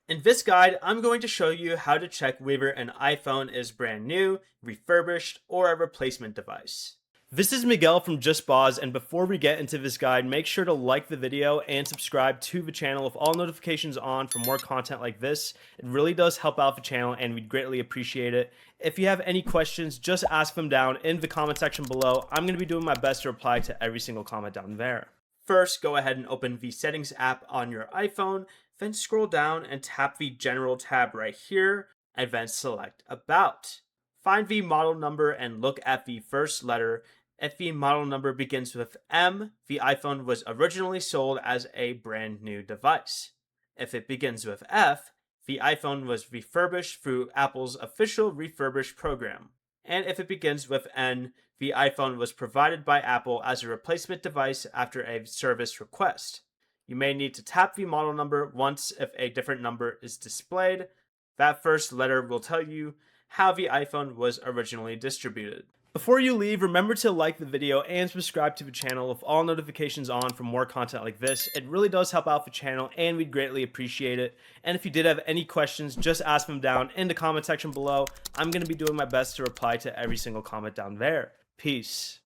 In this guide, I'm going to show you how to check whether an iPhone is brand new, refurbished, or a replacement device. This is Miguel from Just Boz, and before we get into this guide, make sure to like the video and subscribe to the channel with all notifications on for more content like this. It really does help out the channel and we'd greatly appreciate it. If you have any questions, just ask them down in the comment section below. I'm going to be doing my best to reply to every single comment down there. First, go ahead and open the Settings app on your iPhone, then scroll down and tap the General tab right here, and then select About. Find the model number and look at the first letter. If the model number begins with M, the iPhone was originally sold as a brand new device. If it begins with F, the iPhone was refurbished through Apple's official refurbished program. And if it begins with N, the iPhone was provided by Apple as a replacement device after a service request. You may need to tap the model number once if a different number is displayed. That first letter will tell you how the iPhone was originally distributed. Before you leave, remember to like the video and subscribe to the channel with all notifications on for more content like this. It really does help out the channel and we'd greatly appreciate it. And if you did have any questions, just ask them down in the comment section below. I'm going to be doing my best to reply to every single comment down there. Peace.